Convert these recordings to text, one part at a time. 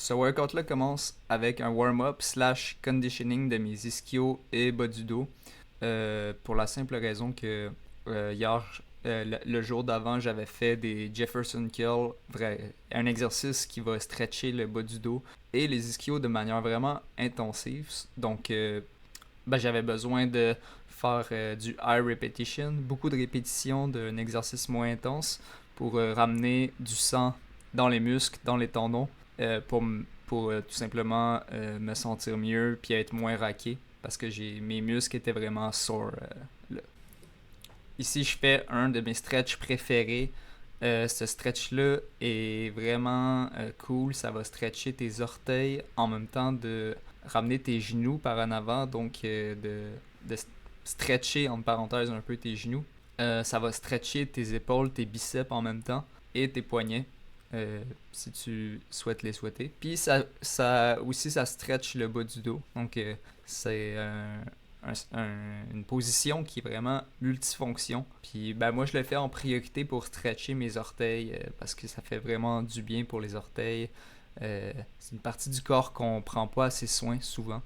Ce workout-là commence avec un warm-up slash conditioning de mes ischios et bas du dos. Pour la simple raison que hier, le jour d'avant, j'avais fait des Jefferson Curl, un exercice qui va stretcher le bas du dos et les ischios de manière vraiment intensive. Donc, j'avais besoin de faire du high repetition, beaucoup de répétitions d'un exercice moins intense pour ramener du sang dans les muscles, dans les tendons, pour tout simplement me sentir mieux puis être moins raqué parce que mes muscles étaient vraiment sore là. Ici, je fais un de mes stretches préférés. Ce stretch-là est vraiment cool. Ça va stretcher tes orteils en même temps de ramener tes genoux par en avant. Donc, de stretcher, entre parenthèses, un peu tes genoux. Ça va stretcher tes épaules, tes biceps en même temps et tes poignets. Si tu souhaites les souhaiter. Puis ça aussi, ça stretch le bas du dos. Donc, c'est une position qui est vraiment multifonction. Puis ben moi je le fais en priorité pour stretcher mes orteils parce que ça fait vraiment du bien pour les orteils. C'est une partie du corps qu'on prend pas assez soin souvent.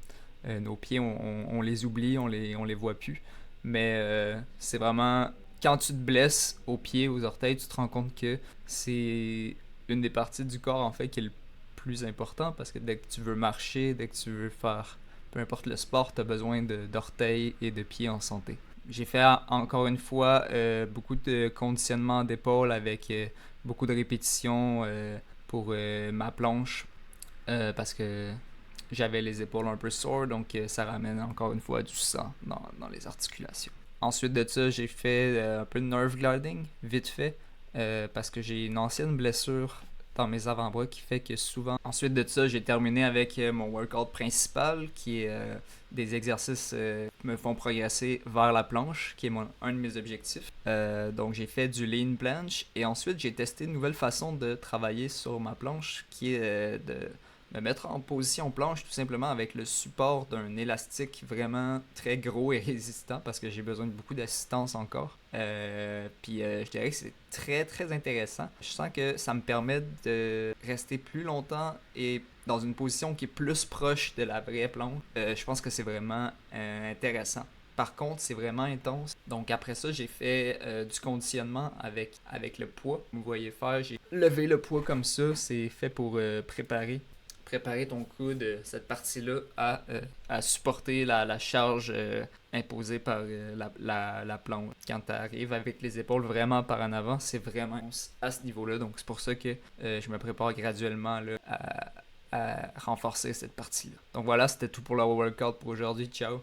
Nos pieds, on les oublie, on les voit plus. Mais c'est vraiment quand tu te blesses aux pieds, aux orteils, tu te rends compte que c'est une des parties du corps en fait qui est le plus important parce que dès que tu veux marcher, dès que tu veux faire peu importe le sport, tu as besoin d'orteils et de pieds en santé. J'ai fait encore une fois beaucoup de conditionnement d'épaule avec beaucoup de répétitions pour ma planche parce que j'avais les épaules un peu sore, donc ça ramène encore une fois du sang dans les articulations. Ensuite de ça, j'ai fait un peu de nerve gliding, vite fait, parce que j'ai une ancienne blessure dans mes avant-bras qui fait que souvent... Ensuite de ça, j'ai terminé avec mon workout principal, qui est des exercices qui me font progresser vers la planche, qui est un de mes objectifs. Donc j'ai fait du lean planche, et ensuite j'ai testé une nouvelle façon de travailler sur ma planche, qui est de me mettre en position planche tout simplement avec le support d'un élastique vraiment très gros et résistant parce que j'ai besoin de beaucoup d'assistance encore. Je dirais que c'est très très intéressant. Je sens que ça me permet de rester plus longtemps et dans une position qui est plus proche de la vraie planche. Je pense que c'est vraiment intéressant. Par contre, c'est vraiment intense. Donc après ça, j'ai fait du conditionnement avec le poids. Vous voyez faire, j'ai levé le poids comme ça. C'est fait pour préparer ton coude, cette partie-là, à supporter la charge imposée par la planche. Quand tu arrives avec les épaules vraiment par en avant, c'est vraiment à ce niveau-là. Donc c'est pour ça que je me prépare graduellement là, à renforcer cette partie-là. Donc voilà, c'était tout pour le workout pour aujourd'hui. Ciao!